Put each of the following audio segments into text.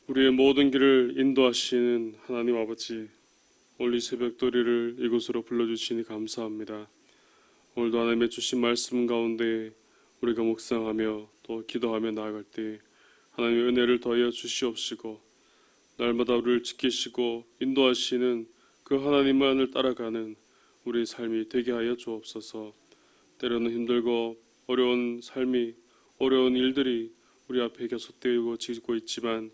우리의 모든 길을 인도하시는 하나님 아버지, 오늘 이 새벽도리를 이곳으로 불러주시니 감사합니다. 오늘도 하나님의 주신 말씀 가운데 우리가 묵상하며 또 기도하며 나아갈 때 하나님의 은혜를 더하여 주시옵시고, 날마다 우리를 지키시고 인도하시는 그 하나님만을 따라가는 우리의 삶이 되게 하여 주옵소서. 때로는 힘들고 어려운 삶이, 어려운 일들이 우리 앞에 계속 되어지고 있지만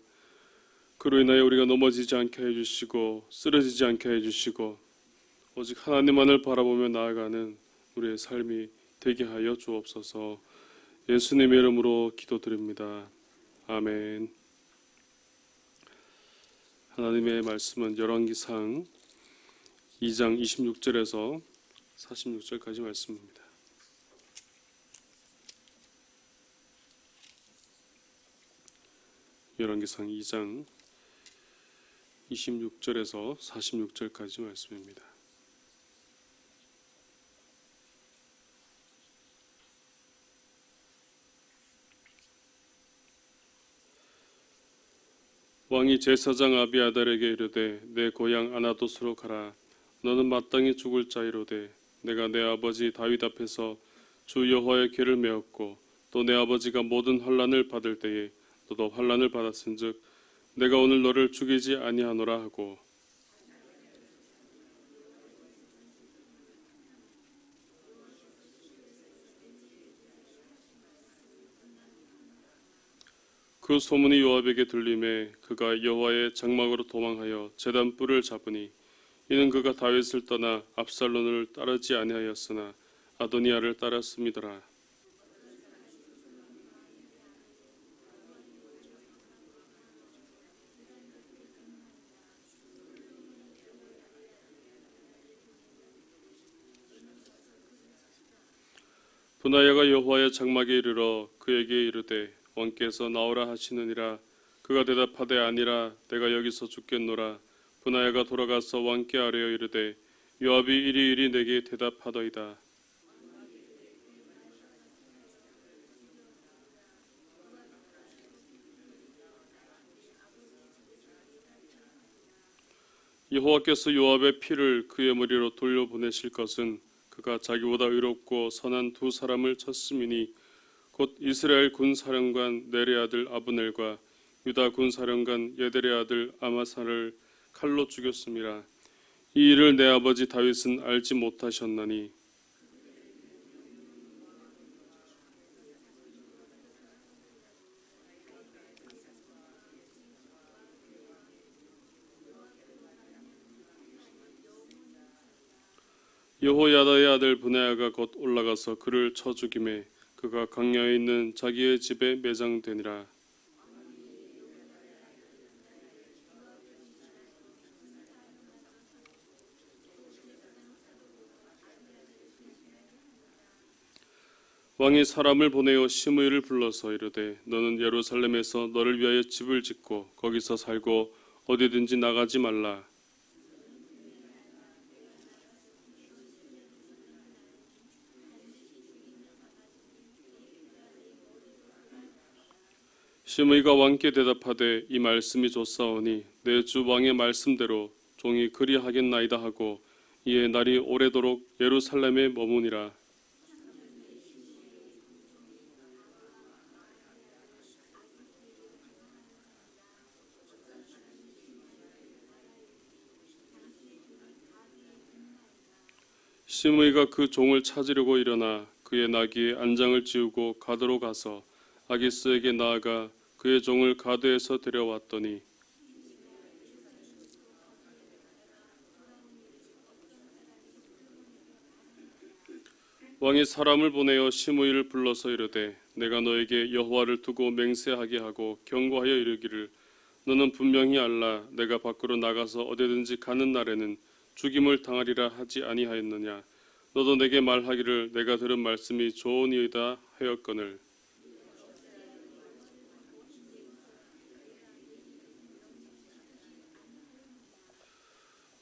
그로 인하여 우리가 넘어지지 않게 해주시고 쓰러지지 않게 해주시고 오직 하나님만을 바라보며 나아가는 우리의 삶이 되게 하여 주옵소서. 예수님의 이름으로 기도드립니다. 아멘. 하나님의 말씀은 열왕기상 2장 26절에서 46절까지 말씀입니다. 열왕기상 2장 26절에서 46절까지 말씀입니다. 왕이 제사장 아비아달에게 이르되 내 고향 아나돗으로 가라. 너는 마땅히 죽을 자이로되 내가 내 아버지 다윗 앞에서 주 여호와의 궤를 메었고 또 내 아버지가 모든 환난을 받을 때에 너도 환난을 받았은즉 내가 오늘 너를 죽이지 아니하노라 하고, 그 소문이 요압에게 들림에 그가 여호와의 장막으로 도망하여 제단 뿔을 잡으니 이는 그가 다윗을 떠나 압살론을 따르지 아니하였으나 아도니아를 따랐음이더라. 분하야가 여호와의 장막에 이르러 그에게 이르되 왕께서 나오라 하시느니라. 그가 대답하되 아니라 내가 여기서 죽겠노라. 분하야가 돌아가서 왕께 아뢰어 이르되 요압이 이리이리 내게 대답하더이다. 여호와께서 요압의 피를 그의 머리로 돌려보내실 것은 그가 자기보다 의롭고 선한 두 사람을 쳤음이니 곧 이스라엘 군사령관 넬의 아들 아브넬과 유다 군사령관 예델의 아들 아마사를 칼로 죽였음이라. 이 일을 내 아버지 다윗은 알지 못하셨나니 여호야다의 아들 분하야가 곧 올라가서 그를 쳐 죽이매 그가 광야에 있는 자기의 집에 매장되니라. 왕이 사람을 보내어 시므이를 불러서 이르되 너는 예루살렘에서 너를 위하여 집을 짓고 거기서 살고 어디든지 나가지 말라. 시므이가 왕께 대답하되 이 말씀이 좋사오니 내 주 왕의 말씀대로 종이 그리하겠나이다 하고 이에 날이 오래도록 예루살렘에 머무니라. 시므이가 그 종을 찾으려고 일어나 그의 나귀에 안장을 지우고 가드로 가서 아기스에게 나아가 그의 종을 가드에서 데려왔더니 왕이 사람을 보내어 시므이를 불러서 이르되 내가 너에게 여호와를 두고 맹세하게 하고 경고하여 이르기를 너는 분명히 알라. 내가 밖으로 나가서 어디든지 가는 날에는 죽임을 당하리라 하지 아니하였느냐. 너도 내게 말하기를 내가 들은 말씀이 좋으니이다 하였거늘.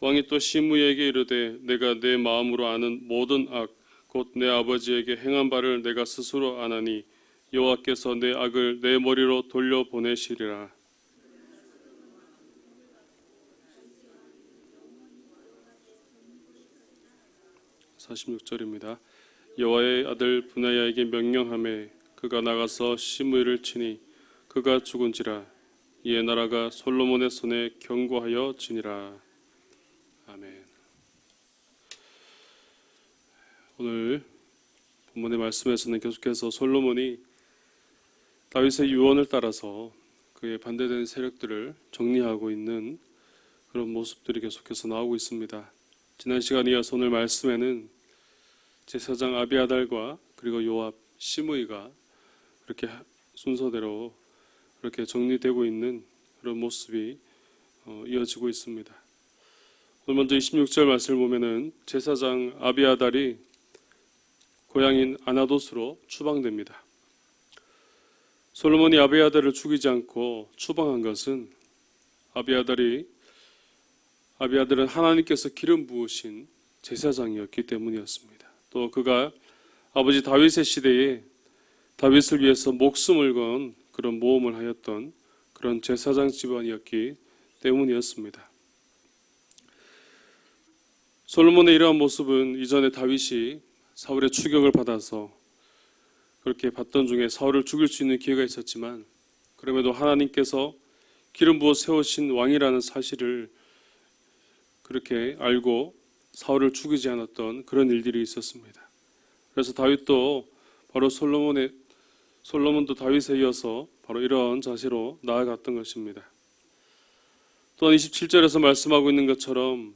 왕이 또 시므이에게 이르되 내가 내 마음으로 아는 모든 악 곧 내 아버지에게 행한 바를 내가 스스로 아나니 여호와께서 내 악을 내 머리로 돌려보내시리라. 46절입니다. 여호와의 아들 분하야에게 명령하매 그가 나가서 시므이를 치니 그가 죽은지라. 이에 나라가 솔로몬의 손에 견고하여 지니라. 아멘. 오늘 본문의 말씀에서는 계속해서 솔로몬이 다윗의 유언을 따라서 그에 반대되는 세력들을 정리하고 있는 그런 모습들이 계속해서 나오고 있습니다. 지난 시간에 이어서 오늘 말씀에는 제사장 아비아달과 그리고 요압, 시므이가 그렇게 순서대로 그렇게 정리되고 있는 그런 모습이 이어지고 있습니다. 오늘 먼저 26절 말씀을 보면은 제사장 아비아달이 고향인 아나돗으로 추방됩니다. 솔로몬이 아비아달을 죽이지 않고 추방한 것은 아비아달은 하나님께서 기름 부으신 제사장이었기 때문이었습니다. 또 그가 아버지 다윗의 시대에 다윗을 위해서 목숨을 건 그런 모험을 하였던 그런 제사장 집안이었기 때문이었습니다. 솔로몬의 이러한 모습은 이전에 다윗이 사울의 추격을 받아서 그렇게 받던 중에 사울을 죽일 수 있는 기회가 있었지만 그럼에도 하나님께서 기름 부어 세우신 왕이라는 사실을 그렇게 알고 사울을 죽이지 않았던 그런 일들이 있었습니다. 그래서 다윗도 바로 솔로몬도 다윗에 이어서 바로 이런 자세로 나아갔던 것입니다. 또한 27절에서 말씀하고 있는 것처럼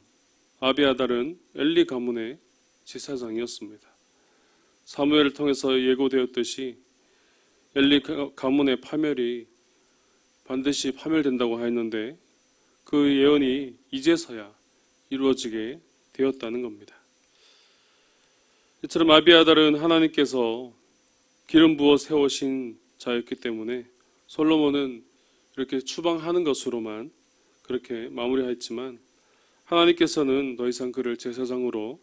아비아달은 엘리 가문의 제사장이었습니다. 사무엘을 통해서 예고되었듯이 엘리 가문의 파멸이 반드시 파멸된다고 하였는데 그 예언이 이제서야 이루어지게 되었다는 겁니다. 이처럼 아비아달은 하나님께서 기름 부어 세우신 자였기 때문에 솔로몬은 이렇게 추방하는 것으로만 그렇게 마무리하였지만 하나님께서는 더 이상 그를 제사장으로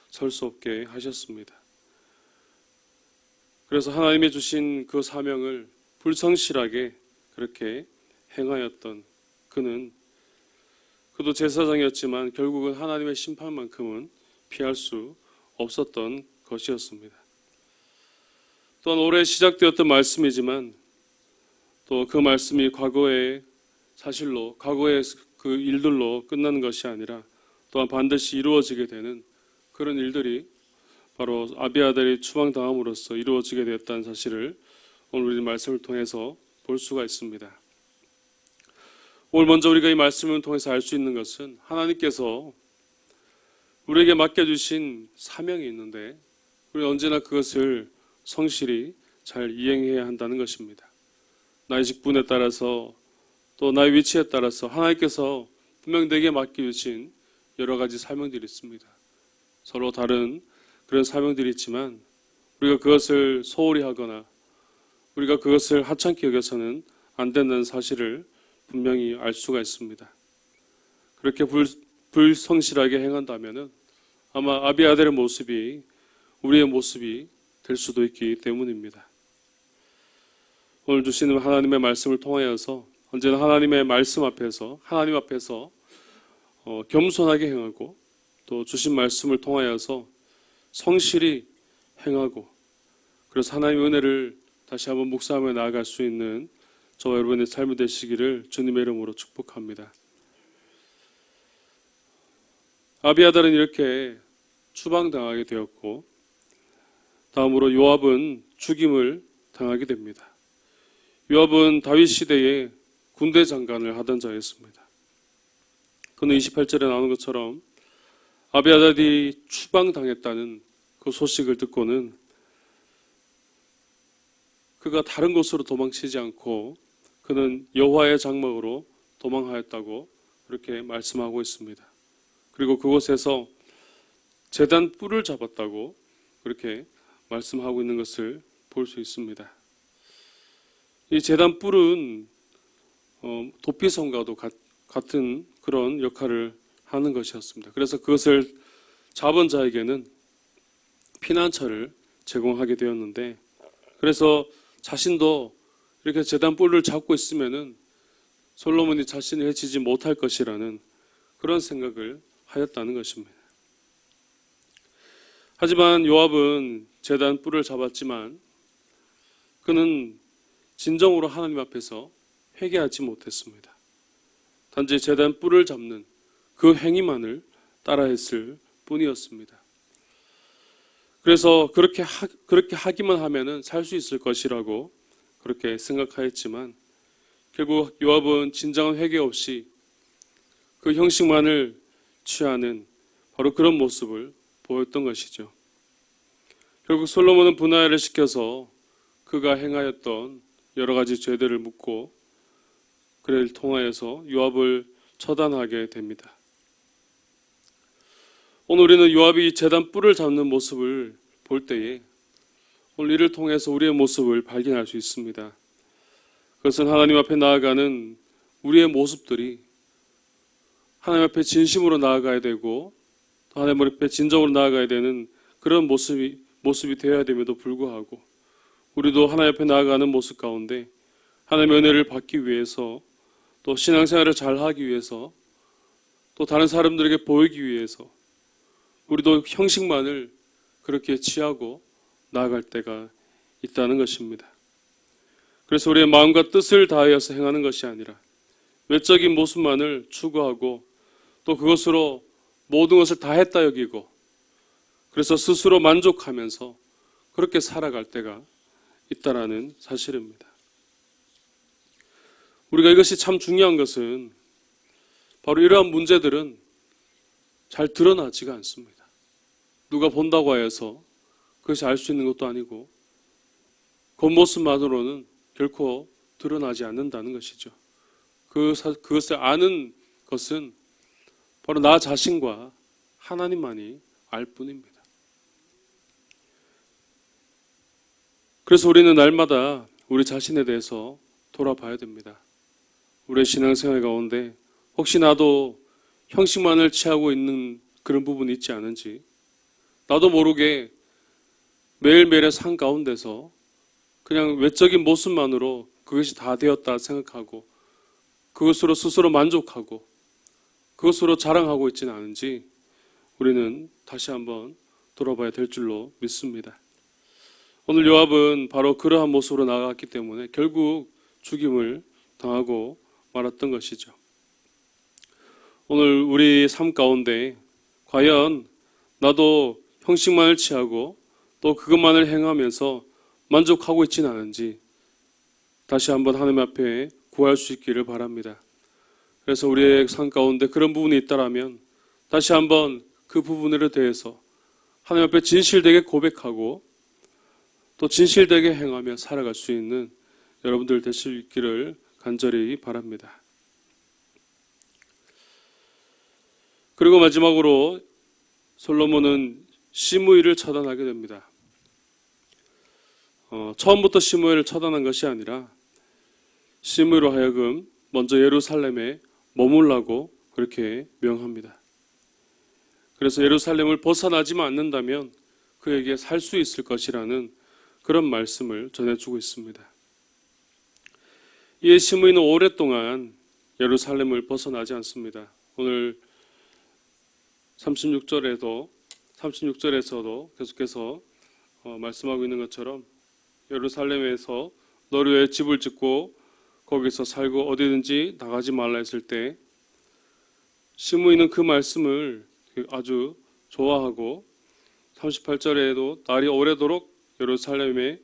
설 수 없게 하셨습니다. 그래서 하나님이 주신 그 사명을 불성실하게 그렇게 행하였던 그도 제사장이었지만 결국은 하나님의 심판만큼은 피할 수 없었던 것이었습니다. 또한 올해 시작되었던 말씀이지만 또 그 말씀이 과거의 사실로 과거의 그 일들로 끝나는 것이 아니라 또한 반드시 이루어지게 되는 그런 일들이 바로 아비아달이 추방당함으로써 이루어지게 되었다는 사실을 오늘 우리 말씀을 통해서 볼 수가 있습니다. 오늘 먼저 우리가 이 말씀을 통해서 알 수 있는 것은 하나님께서 우리에게 맡겨주신 사명이 있는데 우리는 언제나 그것을 성실히 잘 이행해야 한다는 것입니다. 나의 직분에 따라서 또 나의 위치에 따라서 하나님께서 분명 내게 맡겨주신 여러 가지 사명들이 있습니다. 서로 다른 그런 사명들이 있지만 우리가 그것을 소홀히 하거나 우리가 그것을 하찮게 여겨서는 안 된다는 사실을 분명히 알 수가 있습니다. 그렇게 불성실하게 행한다면 아마 아비아달의 모습이 우리의 모습이 될 수도 있기 때문입니다. 오늘 주시는 하나님의 말씀을 통하여서 언제나 하나님의 말씀 앞에서 하나님 앞에서 겸손하게 행하고 또 주신 말씀을 통하여서 성실히 행하고 그래서 하나님의 은혜를 다시 한번 묵상하며 나아갈 수 있는 저와 여러분의 삶이 되시기를 주님의 이름으로 축복합니다. 아비아달은 이렇게 추방당하게 되었고 다음으로 요압은 죽임을 당하게 됩니다. 요압은 다윗 시대에 군대 장관을 하던 자였습니다. 그는 28절에 나오는 것처럼 아비아달이 추방당했다는 그 소식을 듣고는 그가 다른 곳으로 도망치지 않고 그는 여호와의 장막으로 도망하였다고 그렇게 말씀하고 있습니다. 그리고 그곳에서 제단 뿔을 잡았다고 그렇게 말씀하고 있는 것을 볼 수 있습니다. 이 제단 뿔은 도피성과도 같은 그런 역할을 하는 것이었습니다. 그래서 그것을 잡은 자에게는 피난처를 제공하게 되었는데 그래서 자신도 이렇게 제단 뿔을 잡고 있으면은 솔로몬이 자신을 해치지 못할 것이라는 그런 생각을 하였다는 것입니다. 하지만 요압은 제단 뿔을 잡았지만 그는 진정으로 하나님 앞에서 회개하지 못했습니다. 단지 제단 뿔을 잡는 그 행위만을 따라했을 뿐이었습니다. 그래서 그렇게 하기만 하면은 살 수 있을 것이라고 그렇게 생각하였지만 결국 요압은 진정한 회개 없이 그 형식만을 취하는 바로 그런 모습을 보였던 것이죠. 결국 솔로몬은 분하야를 시켜서 그가 행하였던 여러 가지 죄들을 묻고 그를 통하여서 요압을 처단하게 됩니다. 오늘 우리는 요압이 제단 뿔을 잡는 모습을 볼 때에 오늘 이를 통해서 우리의 모습을 발견할 수 있습니다. 그것은 하나님 앞에 나아가는 우리의 모습들이 하나님 앞에 진심으로 나아가야 되고 또 하나님 앞에 진정으로 나아가야 되는 그런 모습이 되어야 됨에도 불구하고 우리도 하나님 앞에 나아가는 모습 가운데 하나님의 은혜를 받기 위해서 또 신앙생활을 잘하기 위해서 또 다른 사람들에게 보이기 위해서 우리도 형식만을 그렇게 취하고 나아갈 때가 있다는 것입니다. 그래서 우리의 마음과 뜻을 다하여서 행하는 것이 아니라 외적인 모습만을 추구하고 또 그것으로 모든 것을 다 했다 여기고 그래서 스스로 만족하면서 그렇게 살아갈 때가 있다라는 사실입니다. 우리가 이것이 참 중요한 것은 바로 이러한 문제들은 잘 드러나지가 않습니다. 누가 본다고 하여서 그것이 알 수 있는 것도 아니고 겉모습만으로는 결코 드러나지 않는다는 것이죠. 그것을 아는 것은 바로 나 자신과 하나님만이 알 뿐입니다. 그래서 우리는 날마다 우리 자신에 대해서 돌아봐야 됩니다. 우리의 신앙생활 가운데 혹시 나도 형식만을 취하고 있는 그런 부분이 있지 않은지 나도 모르게 매일매일의 삶 가운데서 그냥 외적인 모습만으로 그것이 다 되었다 생각하고 그것으로 스스로 만족하고 그것으로 자랑하고 있지는 않은지 우리는 다시 한번 돌아봐야 될 줄로 믿습니다. 오늘 요압은 바로 그러한 모습으로 나아갔기 때문에 결국 죽임을 당하고 말았던 것이죠. 오늘 우리 삶 가운데 과연 나도 형식만을 취하고 또 그것만을 행하면서 만족하고 있지는 않은지 다시 한번 하나님 앞에 구할 수 있기를 바랍니다. 그래서 우리의 삶 가운데 그런 부분이 있다라면 다시 한번 그 부분에 대해서 하나님 앞에 진실되게 고백하고 또 진실되게 행하며 살아갈 수 있는 여러분들 되실 수 있기를 간절히 바랍니다. 그리고 마지막으로 솔로몬은 시므이를 처단하게 됩니다. 처음부터 시므이를 처단한 것이 아니라 시므이로 하여금 먼저 예루살렘에 머물라고 그렇게 명합니다. 그래서 예루살렘을 벗어나지만 않는다면 그에게 살 수 있을 것이라는 그런 말씀을 전해주고 있습니다. 이에 시므이는 오랫동안 예루살렘을 벗어나지 않습니다. 오늘 36절에서도 계속해서 말씀하고 있는 것처럼 예루살렘에서 너를 위해 집을 짓고 거기서 살고 어디든지 나가지 말라 했을 때 시므이는 그 말씀을 아주 좋아하고 38절에도 날이 오래도록 예루살렘에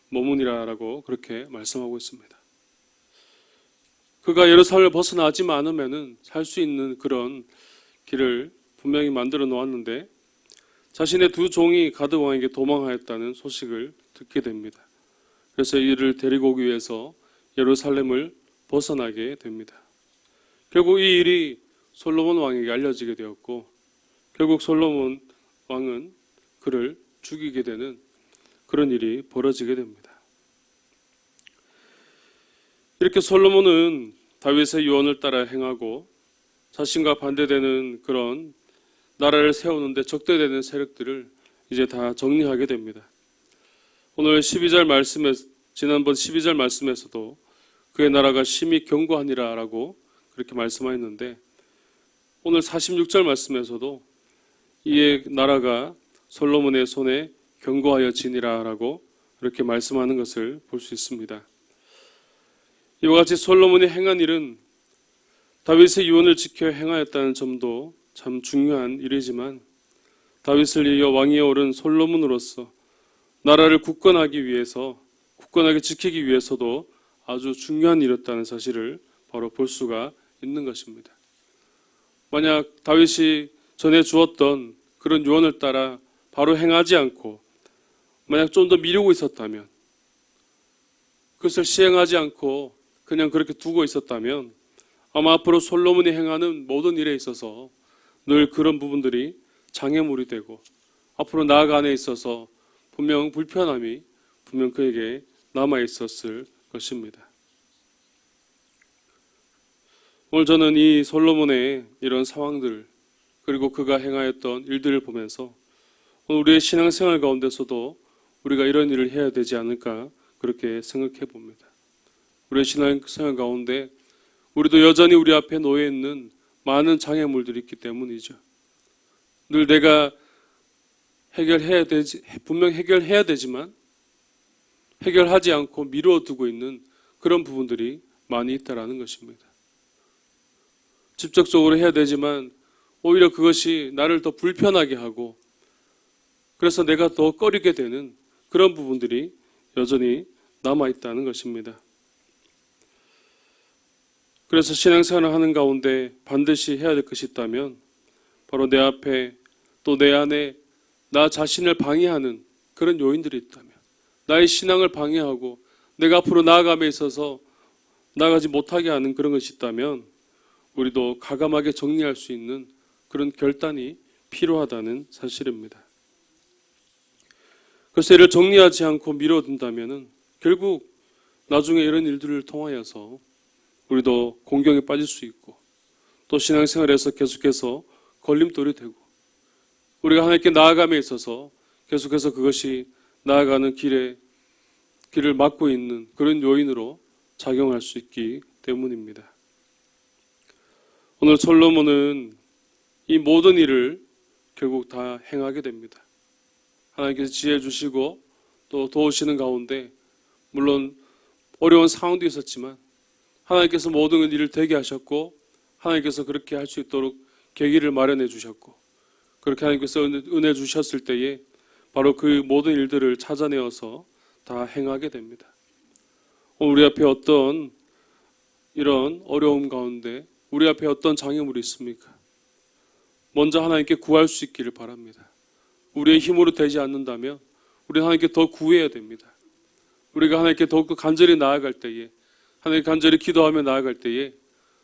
머무니라라고 그렇게 말씀하고 있습니다. 그가 예루살렘을 벗어나지만 않으면은 살 수 있는 그런 길을 분명히 만들어 놓았는데 자신의 두 종이 가드 왕에게 도망하였다는 소식을 듣게 됩니다. 그래서 이를 데리고 오기 위해서 예루살렘을 벗어나게 됩니다. 결국 이 일이 솔로몬 왕에게 알려지게 되었고 결국 솔로몬 왕은 그를 죽이게 되는 그런 일이 벌어지게 됩니다. 이렇게 솔로몬은 다윗의 유언을 따라 행하고 자신과 반대되는 그런 나라를 세우는데 적대되는 세력들을 이제 다 정리하게 됩니다. 오늘 12절 말씀에 지난번 12절 말씀에서도 그의 나라가 심히 견고하니라 라고 그렇게 말씀하였는데 오늘 46절 말씀에서도 이의 나라가 솔로몬의 손에 견고하여 지니라라고 그렇게 말씀하는 것을 볼 수 있습니다. 이와 같이 솔로몬이 행한 일은 다윗의 유언을 지켜 행하였다는 점도 참 중요한 일이지만 다윗을 이어 왕위에 오른 솔로몬으로서 나라를 굳건하게 지키기 위해서도 아주 중요한 일이었다는 사실을 바로 볼 수가 있는 것입니다. 만약 다윗이 전에 주었던 그런 유언을 따라 바로 행하지 않고 만약 좀 더 미루고 있었다면, 그것을 시행하지 않고 그냥 그렇게 두고 있었다면 아마 앞으로 솔로몬이 행하는 모든 일에 있어서 늘 그런 부분들이 장애물이 되고 앞으로 나아가는 데 있어서 분명 불편함이 분명 그에게 남아 있었을 것입니다. 오늘 저는 이 솔로몬의 이런 상황들 그리고 그가 행하였던 일들을 보면서 우리의 신앙생활 가운데서도 우리가 이런 일을 해야 되지 않을까 그렇게 생각해 봅니다. 우리의 신앙생활 가운데 우리도 여전히 우리 앞에 놓여 있는 많은 장애물들이 있기 때문이죠. 늘 내가 분명 해결해야 되지만 해결하지 않고 미루어두고 있는 그런 부분들이 많이 있다라는 것입니다. 직접적으로 해야 되지만 오히려 그것이 나를 더 불편하게 하고 그래서 내가 더 꺼리게 되는 그런 부분들이 여전히 남아있다는 것입니다. 그래서 신앙생활을 하는 가운데 반드시 해야 될 것이 있다면 바로 내 앞에 또 내 안에 나 자신을 방해하는 그런 요인들이 있다면 나의 신앙을 방해하고 내가 앞으로 나아감에 있어서 나아가지 못하게 하는 그런 것이 있다면 우리도 과감하게 정리할 수 있는 그런 결단이 필요하다는 사실입니다. 그래서 이를 정리하지 않고 미뤄둔다면 결국 나중에 이런 일들을 통하여서 우리도 공경에 빠질 수 있고 또 신앙생활에서 계속해서 걸림돌이 되고 우리가 하나님께 나아감에 있어서 계속해서 그것이 나아가는 길을 막고 있는 그런 요인으로 작용할 수 있기 때문입니다. 오늘 솔로몬은 이 모든 일을 결국 다 행하게 됩니다. 하나님께서 지혜 주시고 또 도우시는 가운데 물론 어려운 상황도 있었지만 하나님께서 모든 일을 되게 하셨고 하나님께서 그렇게 할 수 있도록 계기를 마련해 주셨고 그렇게 하나님께서 은혜 주셨을 때에 바로 그 모든 일들을 찾아내어서 다 행하게 됩니다. 우리 앞에 어떤 이런 어려움 가운데 우리 앞에 어떤 장애물이 있습니까? 먼저 하나님께 구할 수 있기를 바랍니다. 우리의 힘으로 되지 않는다면 우리는 하나님께 더 구해야 됩니다. 우리가 하나님께 더욱 간절히 나아갈 때에 하나님께 간절히 기도하며 나아갈 때에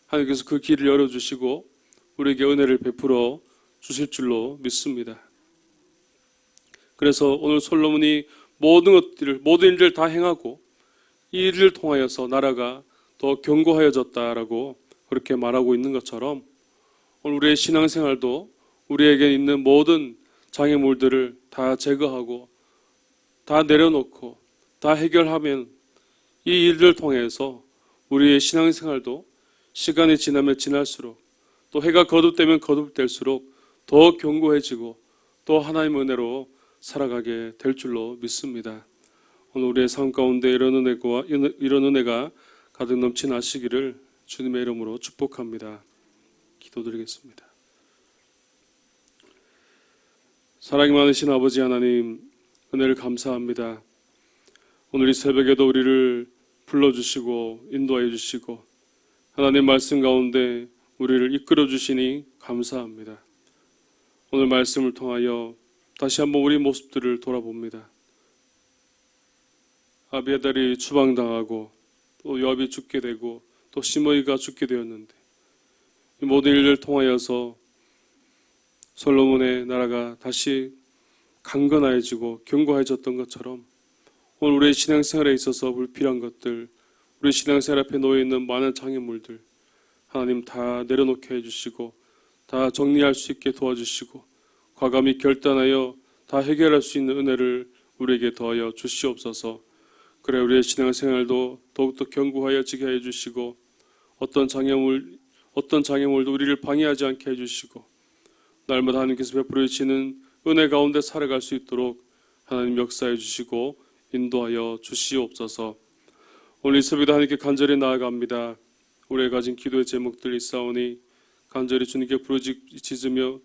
하나님께서 그 길을 열어주시고 우리에게 은혜를 베풀어 주실 줄로 믿습니다. 그래서 오늘 솔로몬이 모든 일들을 다 행하고 이 일을 통하여서 나라가 더 견고하여졌다라고 그렇게 말하고 있는 것처럼 오늘 우리의 신앙생활도 우리에게 있는 모든 장애물들을 다 제거하고 다 내려놓고 다 해결하면 이 일들을 통해서 우리의 신앙생활도 시간이 지나면 지날수록 또 해가 거듭되면 거듭될수록 더 견고해지고 또 하나님의 은혜로 살아가게 될 줄로 믿습니다. 오늘 우리의 삶 가운데 이런 은혜가 가득 넘치나시기를 주님의 이름으로 축복합니다. 기도드리겠습니다. 사랑이 많으신 아버지 하나님, 은혜를 감사합니다. 오늘 이 새벽에도 우리를 불러주시고 인도하여 주시고 하나님 말씀 가운데 우리를 이끌어 주시니 감사합니다. 오늘 말씀을 통하여 다시 한번 우리 모습들을 돌아봅니다. 아비아달이 추방당하고 또 요압이 죽게 되고 또 시므이가 죽게 되었는데 이 모든 일을 통하여서 솔로몬의 나라가 다시 강건해지고 견고해졌던 것처럼 오늘 우리의 신앙생활에 있어서 불필요한 것들, 우리 신앙생활 앞에 놓여있는 많은 장애물들 하나님 다 내려놓게 해주시고 다 정리할 수 있게 도와주시고 과감히 결단하여 다 해결할 수 있는 은혜를 우리에게 더하여 주시옵소서. 그래 우리의 신앙생활도 더욱더 견고하여지게 해주시고 어떤 장애물도 우리를 방해하지 않게 해주시고 날마다 하나님께서 베풀어 주시는 은혜 가운데 살아갈 수 있도록 하나님 역사해 주시고 인도하여 주시옵소서. 오늘 이 새벽에 하나님께 간절히 나아갑니다. 우리가 가진 기도의 제목들이 있사오니 간절히 주님께 부르짖으며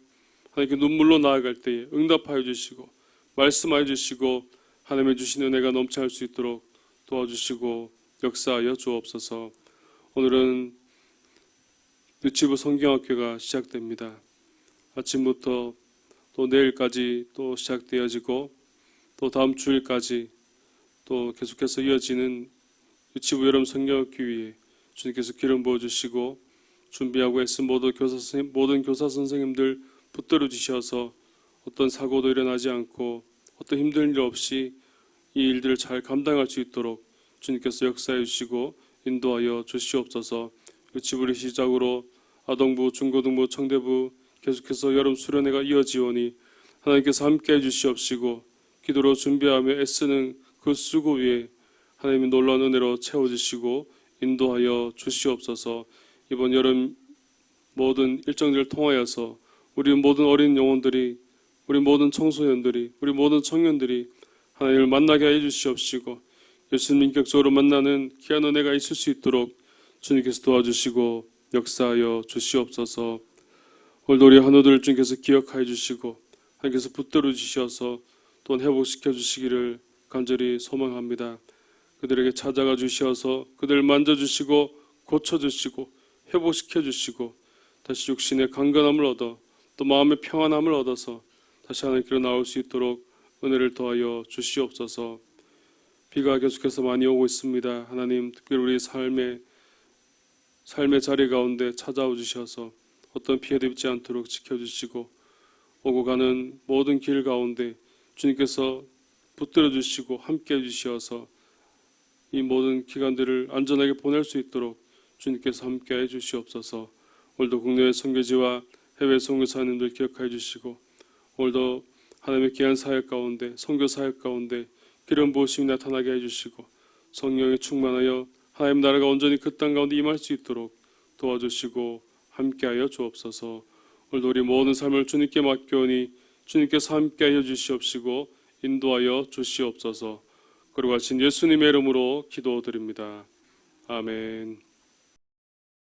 하나님께 눈물로 나아갈 때에 응답하여 주시고 말씀하여 주시고 하나님의 주신 은혜가 넘쳐날 수 있도록 도와주시고 역사하여 주옵소서. 오늘은 느치부 성경학교가 시작됩니다. 아침부터 또 내일까지 또 시작되어지고 또 다음 주일까지 또 계속해서 이어지는 느치부 여름 성경학교 위에 주님께서 기름 부어주시고 준비하고 애쓴 모든 교사 선생님들 붙들어 주셔서 어떤 사고도 일어나지 않고 어떤 힘든 일 없이 이 일들을 잘 감당할 수 있도록 주님께서 역사해 주시고 인도하여 주시옵소서. 느치부를 시작으로 아동부, 중고등부, 청대부 계속해서 여름 수련회가 이어지오니 하나님께서 함께해 주시옵시고 기도로 준비하며 애쓰는 그 수고 위에 하나님의 놀라운 은혜로 채워주시고 인도하여 주시옵소서. 이번 여름 모든 일정들을 통하여서 우리 모든 어린 영혼들이, 우리 모든 청소년들이, 우리 모든 청년들이 하나님을 만나게 해 주시옵시고 예수님 인격적으로 만나는 귀한 은혜가 있을 수 있도록 주님께서 도와주시고 역사하여 주시옵소서. 오늘도 우리 한우들 주님께서 기억하여 주시고 하나님께서 붙들어 주셔서 또한 회복시켜 주시기를 간절히 소망합니다. 그들에게 찾아가 주셔서 그들을 만져주시고 고쳐주시고 회복시켜 주시고 다시 육신의 강건함을 얻어 또 마음의 평안함을 얻어서 다시 하나님께로 나올 수 있도록 은혜를 더하여 주시옵소서. 비가 계속해서 많이 오고 있습니다. 하나님 특별히 우리 삶의 자리 가운데 찾아오 주셔서 어떤 피해도 입지 않도록 지켜주시고 오고 가는 모든 길 가운데 주님께서 붙들어 주시고 함께해 주시어서 이 모든 기간들을 안전하게 보낼 수 있도록 주님께서 함께해 주시옵소서. 오늘도 국내외 선교지와 해외 선교사님들 기억해 주시고 오늘도 하나님의 귀한 사역 가운데 선교 사역 가운데 기름 부으심이 나타나게 해주시고 성령에 충만하여 하나님 나라가 온전히 그 땅 가운데 임할 수 있도록 도와주시고 함께하여 주옵소서. 오늘도 우리 모든 삶을 주님께 맡겨오니 주님께서 함께하여 주시옵시고 인도하여 주시옵소서. 그리고 하신 예수님의 이름으로 기도드립니다. 아멘.